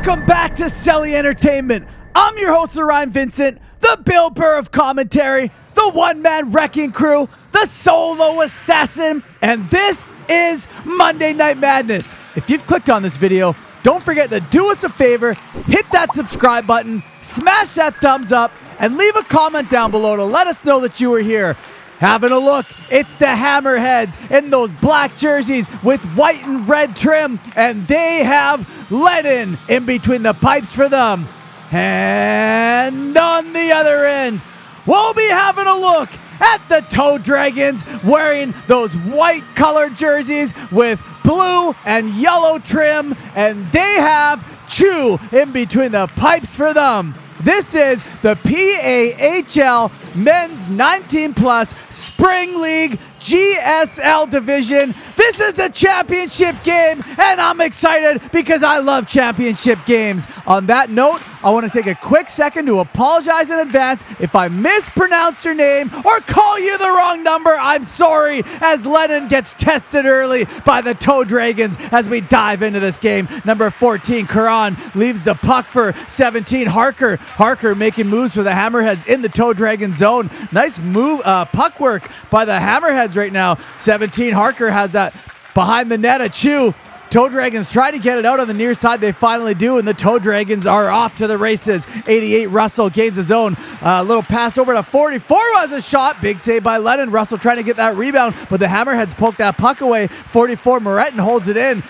Welcome back to Celly Entertainment. I'm your host, Orion Vincent, the Bill Burr of commentary, the one-man wrecking crew, the solo assassin, and this is Monday Night Madness. If you've clicked on this video, don't forget to do us a favor, hit that subscribe button, smash that thumbs up, and leave a comment down below to let us know that you were here. Having a look, it's the Hammerheads in those black jerseys with white and red trim, and they have Lennon in between the pipes for them. And on the other end, we'll be having a look at the Toe Dragons wearing those white colored jerseys with blue and yellow trim, and they have Chew in between the pipes for them. This is the PAHL Men's 19 Plus Spring League GSL Division. This is the championship game, and I'm excited because I love championship games. On that note, I want to take a quick second to apologize in advance if I mispronounced your name or call you the wrong number. I'm sorry, as Lennon gets tested early by the Toe Dragons as we dive into this game. Number 14, Karan, leaves the puck for 17, Harker. Harker making moves for the Hammerheads in the Toe Dragon zone. Nice move, puck work by the Hammerheads right now. 17, Harker has that behind the net, a Chew. Toe Dragons try to get it out on the near side. They finally do, and the Toe Dragons are off to the races. 88, Russell gains his own. Little pass over to 44 was a shot. Big save by Lennon. Russell trying to get that rebound, but the Hammerheads poke that puck away. 44, Moreton holds it in.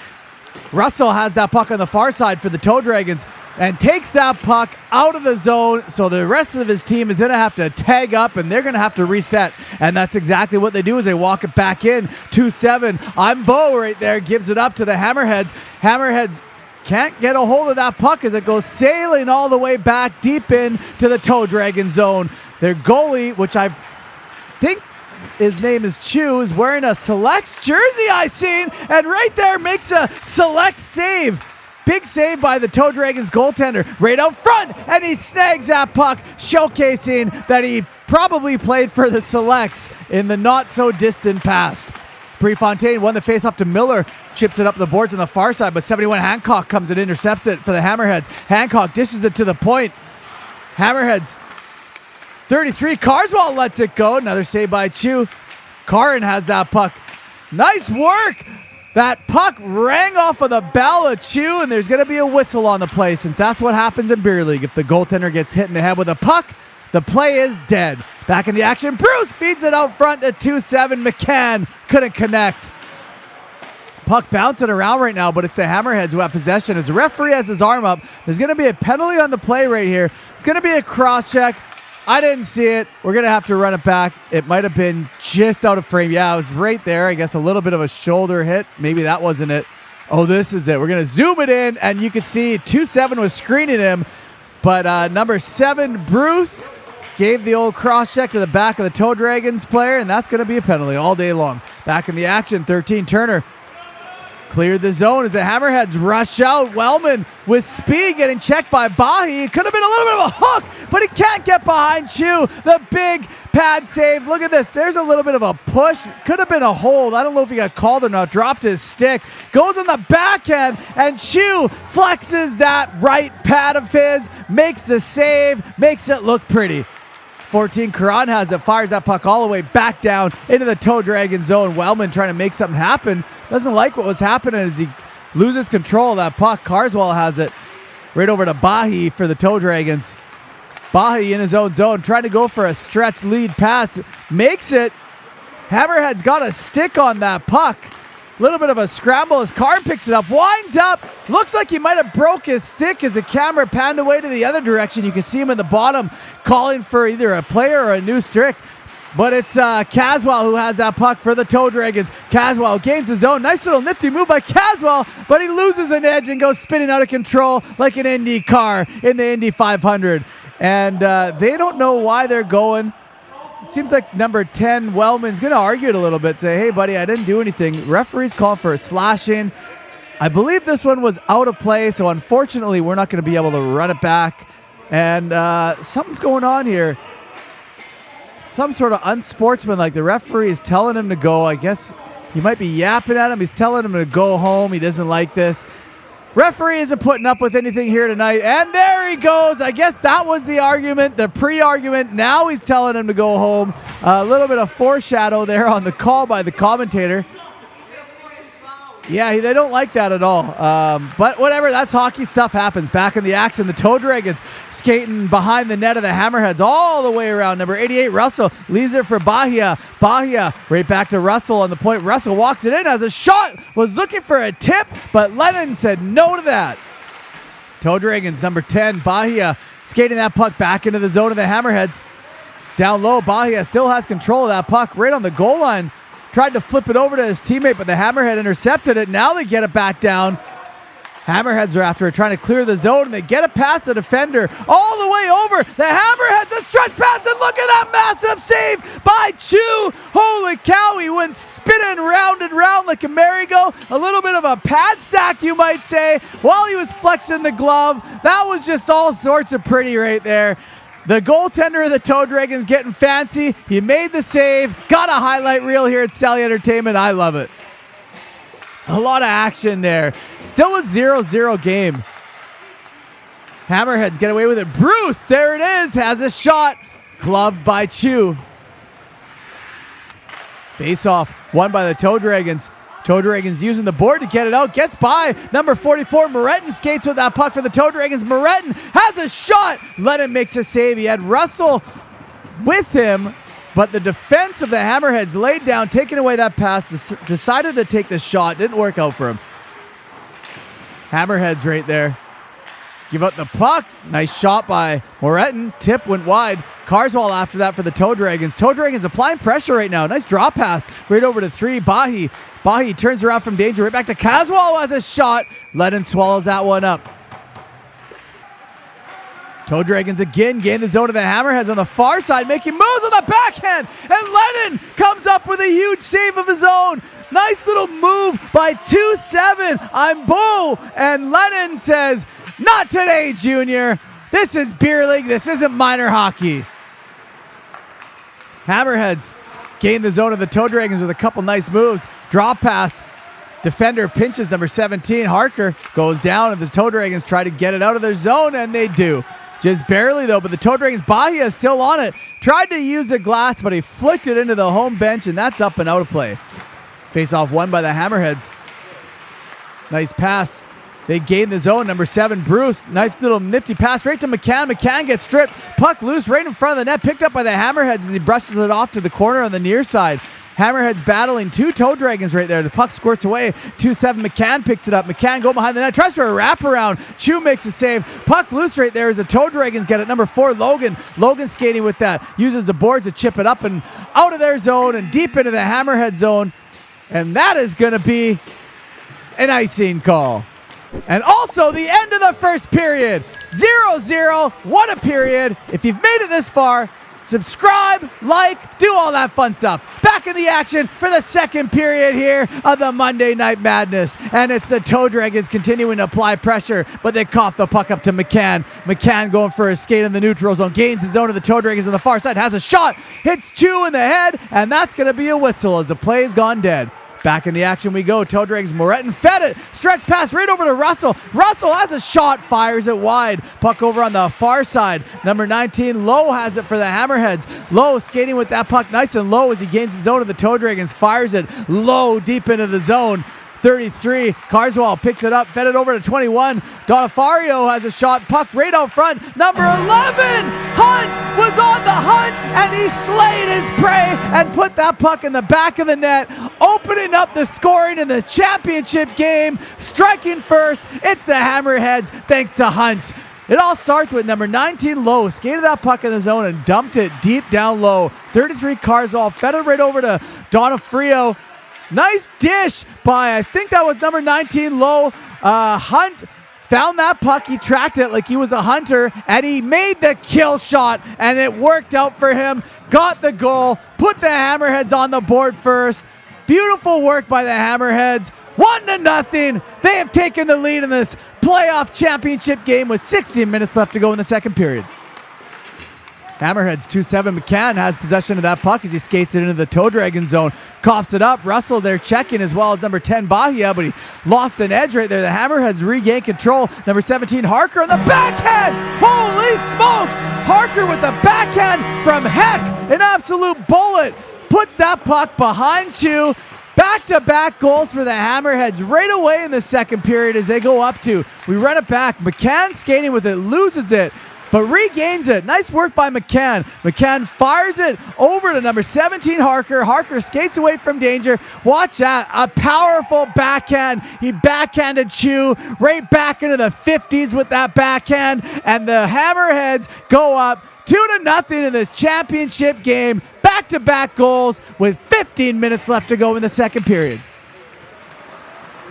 Russell has that puck on the far side for the Toe Dragons and takes that puck out of the zone, so the rest of his team is going to have to tag up, and they're going to have to reset, and that's exactly what they do as they walk it back in. 2-7, I'm Bo right there, gives it up to the Hammerheads. Hammerheads can't get a hold of that puck as it goes sailing all the way back deep into the Toe Dragon zone. Their goalie, which I think his name is Chew, is wearing a Selects jersey I seen, and right there makes a Select save. Big save by the Toe Dragons goaltender right out front, and he snags that puck, showcasing that he probably played for the Selects in the not-so-distant past. Prefontaine won the faceoff to Miller, chips it up the boards on the far side, but 71 Hancock comes and intercepts it for the Hammerheads. Hancock dishes it to the point. Hammerheads 33, Carswell lets it go. Another save by Chew. Karin has that puck. Nice work! That puck rang off of the bell of Chew, and there's going to be a whistle on the play, since that's what happens in beer league. If the goaltender gets hit in the head with a puck, the play is dead. Back in the action, Bruce feeds it out front to 2-7. McCann couldn't connect. Puck bouncing around right now, but it's the Hammerheads who have possession. As the referee has his arm up, there's going to be a penalty on the play right here. It's going to be a cross-check. I didn't see it. We're going to have to run it back. It might have been just out of frame. Yeah, it was right there. I guess a little bit of a shoulder hit. Maybe that wasn't it. Oh, this is it. We're going to zoom it in, and you can see 2-7 was screening him. But number 7, Bruce, gave the old cross-check to the back of the Toe Dragons player, and that's going to be a penalty all day long. Back in the action, 13, Turner cleared the zone as the Hammerheads rush out. Wellman with speed getting checked by Bahi. It could have been a little bit of a hook, but he can't get behind Chew. The big pad save. Look at this. There's a little bit of a push. Could have been a hold. I don't know if he got called or not. Dropped his stick. Goes on the backhand, and Chew flexes that right pad of his. Makes the save. Makes it look pretty. 14, Karan has it, fires that puck all the way back down into the Toe Dragon zone. Wellman trying to make something happen. Doesn't like what was happening as he loses control of that puck. Carswell has it right over to Bahi for the Toe Dragons. Bahi in his own zone, trying to go for a stretch lead pass. Makes it. Hammerhead's got a stick on that puck. A little bit of a scramble as Carr picks it up, winds up. Looks like he might have broke his stick as the camera panned away to the other direction. You can see him in the bottom calling for either a player or a new stick. But it's Caswell who has that puck for the Toe Dragons. Caswell gains his own. Nice little nifty move by Caswell, but he loses an edge and goes spinning out of control like an Indy car in the Indy 500. And they don't know why they're going. It seems like number 10, Wellman's going to argue it a little bit. Say, hey, buddy, I didn't do anything. Referees call for a slashing. I believe this one was out of play, so unfortunately we're not going to be able to run it back. And something's going on here. Some sort of unsportsmanlike. The referee is telling him to go. I guess he might be yapping at him. He's telling him to go home. He doesn't like this. Referee isn't putting up with anything here tonight. And there he goes. I guess that was the argument, the pre-argument. Now he's telling him to go home. A little bit of foreshadow there on the call by the commentator. Yeah, they don't like that at all. But whatever, that's hockey stuff happens. Back in the action, the Toe Dragons skating behind the net of the Hammerheads all the way around. Number 88, Russell, leaves it for PAHL. PAHL right back to Russell on the point. Russell walks it in as a shot. Was looking for a tip, but Lennon said no to that. Toe Dragons, number 10, PAHL, skating that puck back into the zone of the Hammerheads. Down low, PAHL still has control of that puck right on the goal line. Tried to flip it over to his teammate, but the Hammerhead intercepted it. Now they get it back down. Hammerheads are after it, trying to clear the zone, and they get it past the defender all the way over. The Hammerheads, a stretch pass, and look at that massive save by Chu. Holy cow, he went spinning round and round like a merry-go. A little bit of a pad stack, you might say, while he was flexing the glove. That was just all sorts of pretty right there. The goaltender of the Toe Dragons getting fancy. He made the save. Got a highlight reel here at Celly Entertainment. I love it. A lot of action there. Still a 0-0 game. Hammerheads get away with it. Bruce, there it is, has a shot. Gloved by Chu. Face off, won by the Toe Dragons. Toe Dragons using the board to get it out. Gets by. Number 44, Moreton skates with that puck for the Toe Dragons. Moreton has a shot. Lennon makes a save. He had Russell with him, but the defense of the Hammerheads laid down, taking away that pass, decided to take the shot. Didn't work out for him. Hammerheads right there. Give up the puck. Nice shot by Moreton. Tip went wide. Carswell after that for the Toe Dragons. Toe Dragons applying pressure right now. Nice draw pass right over to 3. PAHL. PAHL turns around from danger. Right back to Caswell has a shot. Lennon swallows that one up. Toe Dragons again gain the zone of the Hammerheads on the far side, making moves on the backhand. And Lennon comes up with a huge save of his own. Nice little move by 2-7. I'm bull. And Lennon says, not today, Junior. This is beer league. This isn't minor hockey. Hammerheads gain the zone of the Toe Dragons with a couple nice moves. Draw pass. Defender pinches number 17. Harker goes down, and the Toe Dragons try to get it out of their zone, and they do. Just barely, though, but the Toe Dragons' PAHL is still on it. Tried to use the glass, but he flicked it into the home bench, and that's up and out of play. Face-off won by the Hammerheads. Nice pass. They gain the zone. Number 7, Bruce. Nice little nifty pass right to McCann. McCann gets stripped. Puck loose right in front of the net. Picked up by the Hammerheads as he brushes it off to the corner on the near side. Hammerheads battling 2 Toe Dragons right there. The puck squirts away. 2-7. McCann picks it up. McCann go behind the net. Tries for a wraparound. Chu makes a save. Puck loose right there as the Toe Dragons get it. Number 4, Logan. Logan skating with that. Uses the boards to chip it up and out of their zone and deep into the Hammerhead zone. And that is going to be an icing call. And also the end of the first period. 0-0. What a period. If you've made it this far, subscribe, like, do all that fun stuff. Back in the action for the second period here of the Monday Night Madness. And it's the Toe Dragons continuing to apply pressure, but they cough the puck up to McCann. McCann going for a skate in the neutral zone. Gains the zone of the Toe Dragons on the far side. Has a shot. Hits Chu in the head. And that's going to be a whistle as the play's gone dead. Back in the action we go. Toe Dragons, Moreton fed it. Stretch pass right over to Russell. Russell has a shot, fires it wide. Puck over on the far side. Number 19, Lowe has it for the Hammerheads. Lowe skating with that puck nice and low as he gains the zone of the Toe Dragons. Fires it low deep into the zone. 33, Carswell picks it up, fed it over to 21. Donafario has a shot, puck right out front. Number 11, Hunt was on the hunt, and he slayed his prey and put that puck in the back of the net, opening up the scoring in the championship game. Striking first, it's the Hammerheads, thanks to Hunt. It all starts with number 19, Lowe, skated that puck in the zone and dumped it deep down low. 33, Carswell fed it right over to Donofrio. Nice dish by, I think that was number 19, Lowe. Hunt found that puck. He tracked it like he was a hunter, and he made the kill shot, and it worked out for him. Got the goal, put the Hammerheads on the board first. Beautiful work by the Hammerheads. 1-0. They have taken the lead in this playoff championship game with 16 minutes left to go in the second period. Hammerheads 2-7. McCann has possession of that puck as he skates it into the Toe Dragon zone. Coughs it up. Russell there checking as well as number 10 Bahia, but he lost an edge right there. The Hammerheads regain control. Number 17 Harker on the backhand. Holy smokes! Harker with the backhand from heck. An absolute bullet. Puts that puck behind Chu. Back-to-back goals for the Hammerheads right away in the second period as they go up to. We run it back. McCann skating with it, loses it, but regains it. Nice work by McCann. McCann fires it over to number 17, Harker. Harker skates away from danger. Watch that. A powerful backhand. He backhanded Chu right back into the 50s with that backhand. And the Hammerheads go up 2-0 in this championship game. Back-to-back goals with 15 minutes left to go in the second period.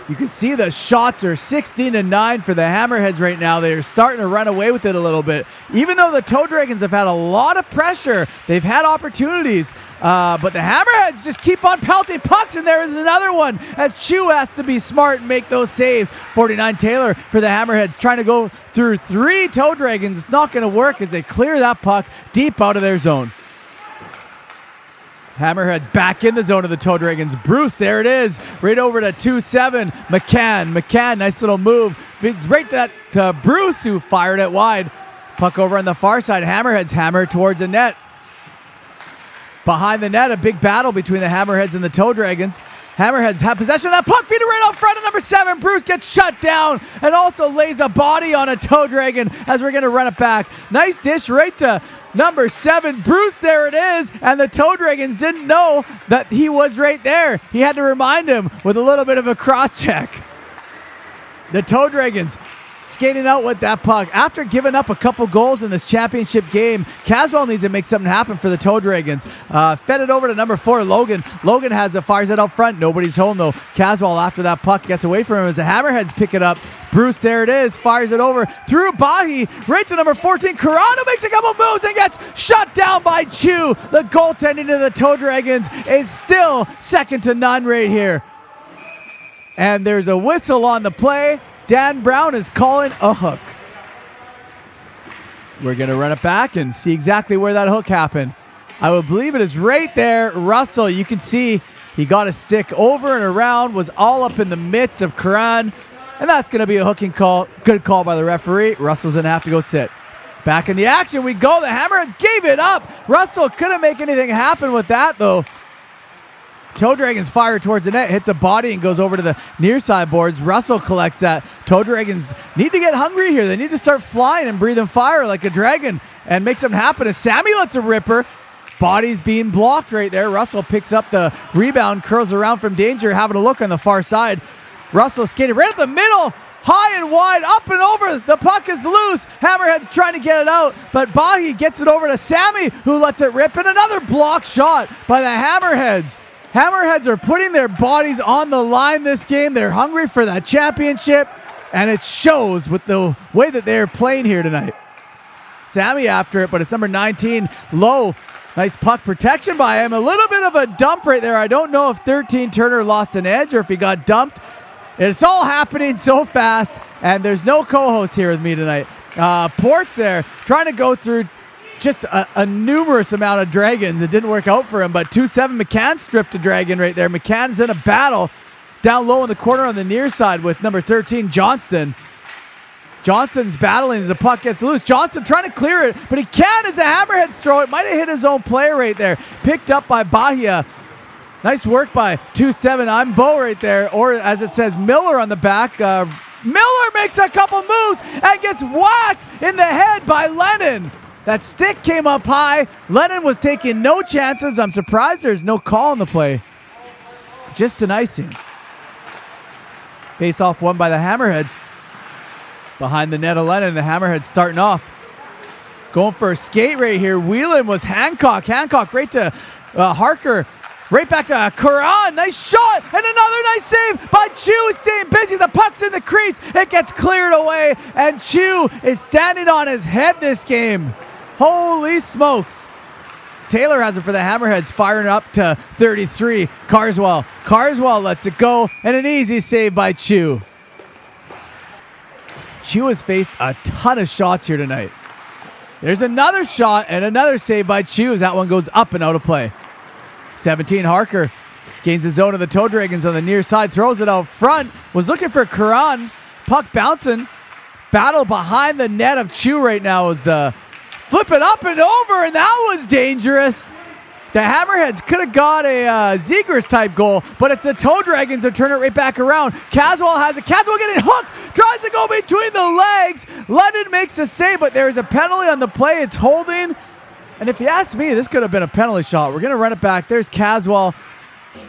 You can see the shots are 16-9 for the Hammerheads right now. They're starting to run away with it a little bit. Even though the Toe Dragons have had a lot of pressure, they've had opportunities, but the Hammerheads just keep on pelting pucks, and there is another one as Chu has to be smart and make those saves. 49 Taylor for the Hammerheads trying to go through 3 Toe Dragons. It's not going to work as they clear that puck deep out of their zone. Hammerheads back in the zone of the Toe Dragons. Bruce, there it is. Right over to 2-7. McCann, nice little move. It's right to Bruce, who fired it wide. Puck over on the far side. Hammerheads hammer towards the net. Behind the net, a big battle between the Hammerheads and the Toe Dragons. Hammerheads have possession of that puck, feed it right out front of number 7. Bruce gets shut down and also lays a body on a Toe Dragon as we're going to run it back. Nice dish right to number 7. Bruce, there it is. And the Toe Dragons didn't know that he was right there. He had to remind him with a little bit of a cross check. The Toe Dragons skating out with that puck. After giving up a couple goals in this championship game, Caswell needs to make something happen for the Toe Dragons. Fed it over to number 4, Logan. Logan has it, fires it up front. Nobody's home, though. Caswell, after that puck, gets away from him as the Hammerheads pick it up. Bruce, there it is, fires it over through Bahi, right to number 14. Corrado makes a couple moves and gets shut down by Chu. The goaltending to the Toe Dragons is still second to none right here. And there's a whistle on the play. Dan Brown is calling a hook. We're going to run it back and see exactly where that hook happened. I would believe it is right there. Russell, you can see he got a stick over and around, was all up in the midst of Karan, and that's going to be a hooking call. Good call by the referee. Russell's going to have to go sit. Back in the action we go. The Hammerheads gave it up. Russell couldn't make anything happen with that, though. Toe Dragons fire towards the net, hits a body and goes over to the near side boards. Russell collects that. Toe Dragons need to get hungry here. They need to start flying and breathing fire like a dragon and make something happen. As Sammy lets a ripper, body's being blocked right there. Russell picks up the rebound, curls around from danger, having a look on the far side. Russell skating right at the middle, high and wide, up and over. The puck is loose. Hammerhead's trying to get it out, but Bahi gets it over to Sammy, who lets it rip, and another block shot by the Hammerheads. Hammerheads are putting their bodies on the line this game. They're hungry for that championship, and it shows with the way that they're playing here tonight. Sammy after it, but it's number 19, Low. Nice puck protection by him. A little bit of a dump right there. I don't know if 13 Turner lost an edge or if he got dumped. It's all happening so fast, and there's no co-host here with me tonight. Port's there trying to go through just a numerous amount of dragons. It didn't work out for him, but 2-7 McCann stripped a dragon right there. McCann's in a battle down low in the corner on the near side with number 13, Johnston. Johnston's battling as the puck gets loose. Johnston trying to clear it, but he can't as the Hammerheads throw it. Might have hit his own player right there. Picked up by Bahia. Nice work by 2-7. I'm Bo right there, or as it says, Miller on the back. Miller makes a couple moves and gets whacked in the head by Lennon. That stick came up high. Lennon was taking no chances. I'm surprised there's no call on the play. Just an icing. Face-off won by the Hammerheads. Behind the net of Lennon, the Hammerheads starting off. Going for a skate right here. Wheelan was Hancock. Hancock right to Harker. Right back to Karan. Nice shot. And another nice save by Chu. Staying busy. The puck's in the crease. It gets cleared away. And Chu is standing on his head this game. Holy smokes. Taylor has it for the Hammerheads, firing up to 33. Carswell. Carswell lets it go, and an easy save by Chu. Chu has faced a ton of shots here tonight. There's another shot and another save by Chew. That one goes up and out of play. 17, Harker gains the zone of the Toe Dragons on the near side, throws it out front, was looking for Karan. Puck bouncing. Battle behind the net of Chew right now is the flip it up and over, and that was dangerous. The Hammerheads could have got a Zegers type goal, but it's the Toe Dragons that turn it right back around. Caswell has it. Caswell getting hooked. Tries to go between the legs. London makes the save, but there is a penalty on the play. It's holding. And if you ask me, this could have been a penalty shot. We're going to run it back. There's Caswell.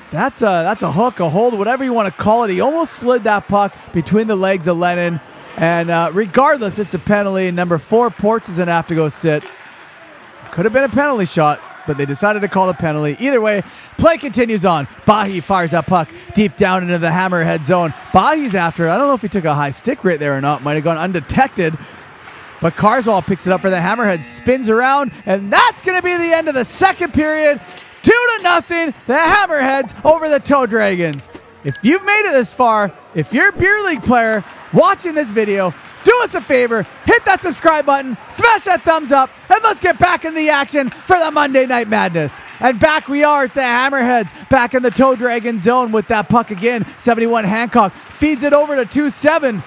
That's a hook, a hold, whatever you want to call it. He almost slid that puck between the legs of Lennon. And regardless, it's a penalty. Number 4, Ports is going to have to go sit. Could have been a penalty shot, but they decided to call a penalty. Either way, play continues on. PAHL fires that puck deep down into the Hammerhead zone. PAHL's after it. I don't know if he took a high stick right there or not. Might have gone undetected. But Carswell picks it up for the Hammerheads, spins around, and that's going to be the end of the second period. 2-0, the Hammerheads over the Toe Dragons. If you've made it this far, if you're a beer league player watching this video, do us a favor, hit that subscribe button, smash that thumbs up, and let's get back into the action for the Monday Night Madness. And back we are, it's the Hammerheads back in the Toe Dragon zone with that puck again. 71 Hancock feeds it over to 2-7.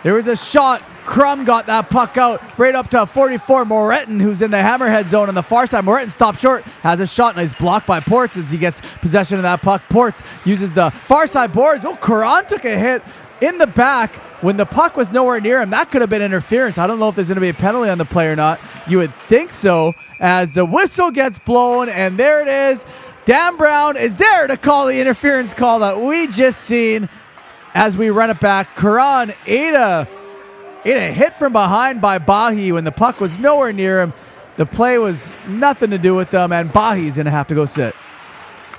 There was a shot. Crum got that puck out right up to 44 Moreton, who's in the Hammerhead zone on the far side. Moreton stops short, has a shot, nice block by Ports as he gets possession of that puck. Ports uses the far side boards. Oh, Karan took a hit in the back when the puck was nowhere near him. That could have been interference. I don't know if there's going to be a penalty on the play or not. You would think so, as the whistle gets blown, and there it is. Dan Brown is there to call the interference call that we just seen as we run it back. Karan ate a hit from behind by PAHL when the puck was nowhere near him. The play was nothing to do with them, and PAHL's going to have to go sit.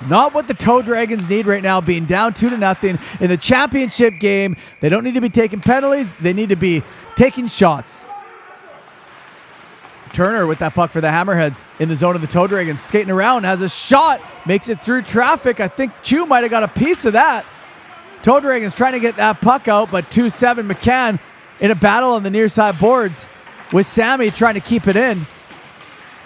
Not what the Toe Dragons need right now, being down 2-0 in the championship game. They don't need to be taking penalties. They need to be taking shots. Turner with that puck for the Hammerheads in the zone of the Toe Dragons. Skating around, has a shot, makes it through traffic. I think Chew might have got a piece of that. Toe Dragons trying to get that puck out, but 2-7 McCann in a battle on the near side boards with Sammy trying to keep it in.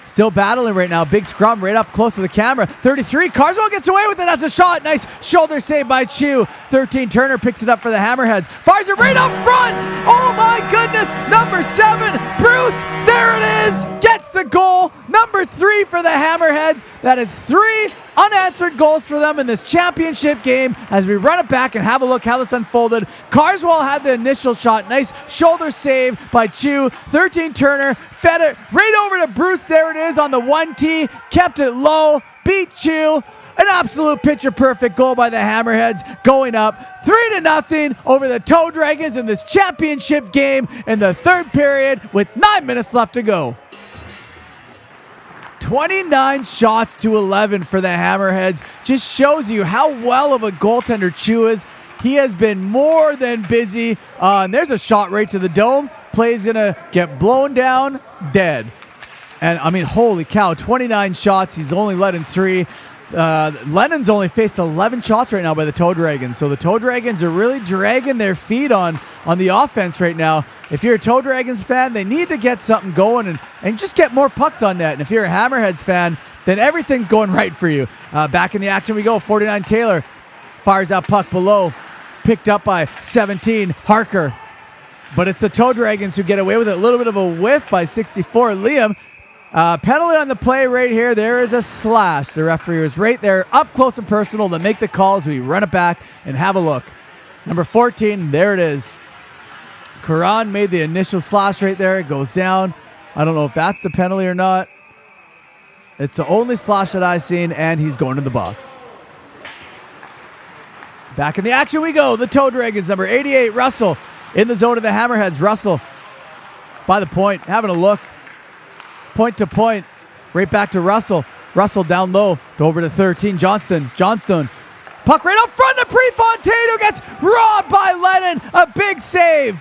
Still battling right now. Big scrum right up close to the camera. 33. Carswell gets away with it. That's a shot. Nice shoulder save by Chew. 13. Turner picks it up for the Hammerheads. Fires it right up front. Oh my goodness. Number 7. Bruce. There it is. Gets the goal. Number 3 for the Hammerheads. That is 3 unanswered goals for them in this championship game. As we run it back and have a look how this unfolded. Carswell had the initial shot. Nice shoulder save by Chew. 13 Turner fed it right over to Bruce. There it is on the 1T. Kept it low. Beat Chew. An absolute picture perfect goal by the Hammerheads, going up 3-0 over the Toe Dragons in this championship game in the third period with 9 minutes left to go. 29 shots to 11 for the Hammerheads. Just shows you how well of a goaltender Chew is. He has been more than busy. And there's a shot right to the dome. Play's going to get blown down, dead. And, I mean, holy cow, 29 shots. He's only let in 3. Lennon's only faced 11 shots right now by the Toe Dragons. So the Toe Dragons are really dragging their feet on the offense right now. If you're a Toe Dragons fan, they need to get something going and just get more pucks on net. And if you're a Hammerheads fan, then everything's going right for you. Back in the action we go. 49 Taylor fires that puck below. Picked up by 17 Harker. But it's the Toe Dragons who get away with it. A little bit of a whiff by 64 Liam. Penalty on the play right here. There is a slash. The referee is right there, up close and personal to make the call as we run it back and have a look. Number 14, there it is. Karan made the initial slash right there. It goes down. I don't know if that's the penalty or not. It's the only slash that I've seen, and he's going to the box. Back in the action we go. The Toe Dragons, number 88, Russell, in the zone of the Hammerheads. Russell by the point, having a look. Point to point, right back to Russell. Russell down low, over to 13, Johnston. Puck right up front to Prefontaine, who gets robbed by Lennon. A big save.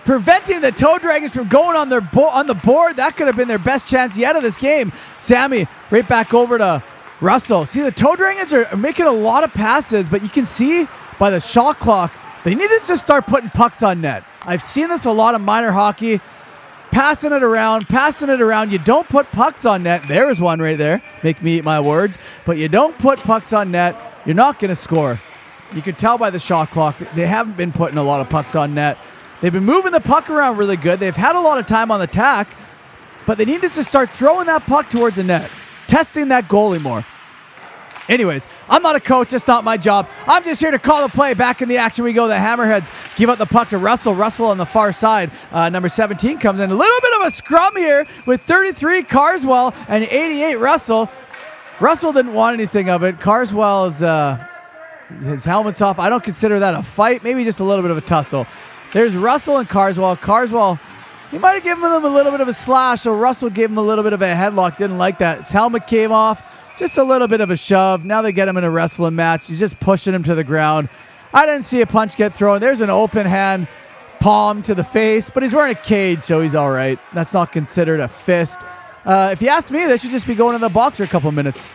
Preventing the Toe Dragons from going on the board. That could have been their best chance yet of this game. Sammy right back over to Russell. See, the Toe Dragons are making a lot of passes, but you can see by the shot clock, they need to just start putting pucks on net. I've seen this a lot of minor hockey. passing it around. You don't put pucks on net. There's one right there. Make me eat my words. But you don't put pucks on net, you're not going to score. You can tell by the shot clock, they haven't been putting a lot of pucks on net. They've been moving the puck around really good. They've had a lot of time on the tack, but they need to just start throwing that puck towards the net, testing that goalie more. Anyways, I'm not a coach. It's not my job. I'm just here to call the play. Back in the action we go. The Hammerheads give up the puck to Russell. Russell on the far side. Number 17 comes in. A little bit of a scrum here with 33 Carswell and 88 Russell. Russell didn't want anything of it. Carswell is his helmet's off. I don't consider that a fight. Maybe just a little bit of a tussle. There's Russell and Carswell. Carswell, he might have given him a little bit of a slash, so Russell gave him a little bit of a headlock. Didn't like that. His helmet came off. Just a little bit of a shove. Now they get him in a wrestling match. He's just pushing him to the ground. I didn't see a punch get thrown. There's an open hand palm to the face, but he's wearing a cage, so he's all right. That's not considered a fist. If you ask me, they should just be going in the box for a couple minutes.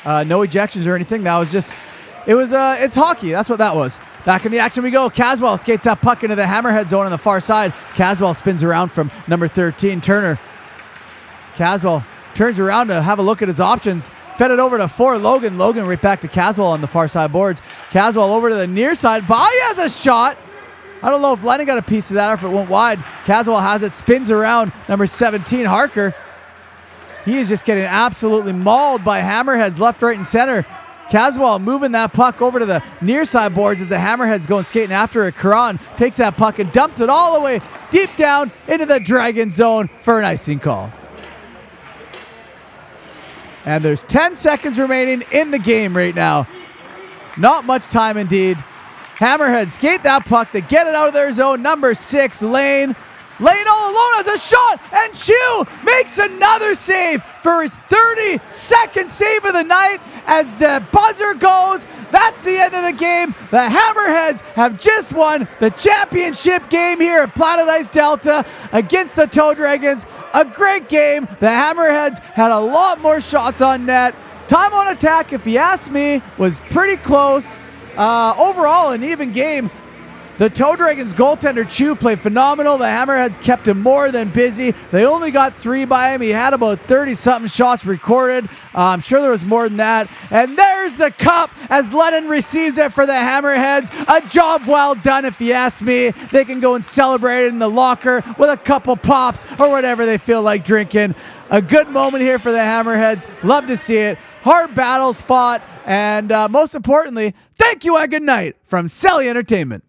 No ejections or anything. That was just, it's hockey. That's what that was. Back in the action we go. Caswell skates that puck into the Hammerhead zone on the far side. Caswell spins around from number 13, Turner. Caswell turns around to have a look at his options. Fed it over to 4, Logan. Logan right back to Caswell on the far side boards. Caswell over to the near side. Bai has a shot. I don't know if Lennon got a piece of that or if it went wide. Caswell has it. Spins around. Number 17, Harker. He is just getting absolutely mauled by Hammerheads left, right, and center. Caswell moving that puck over to the near side boards as the Hammerheads going skating after it. Karan takes that puck and dumps it all the way deep down into the Dragon zone for an icing call. And there's 10 seconds remaining in the game right now. Not much time indeed. Hammerheads skate that puck. They get it out of their zone. Number 6, Lane. Lane all alone has a shot, and Chu makes another save for his 32nd save of the night. As the buzzer goes, that's the end of the game. The Hammerheads have just won the championship game here at Planet Ice Delta against the Toad Dragons. A great game. The Hammerheads had a lot more shots on net. Time on attack, if you ask me, was pretty close. Overall, an even game. The Toad Dragons goaltender Chu played phenomenal. The Hammerheads kept him more than busy. They only got 3 by him. He had about 30-something shots recorded. I'm sure there was more than that. And there's the cup as Lennon receives it for the Hammerheads. A job well done, if you ask me. They can go and celebrate it in the locker with a couple pops or whatever they feel like drinking. A good moment here for the Hammerheads. Love to see it. Hard battles fought. And most importantly, thank you and good night from Celly Entertainment.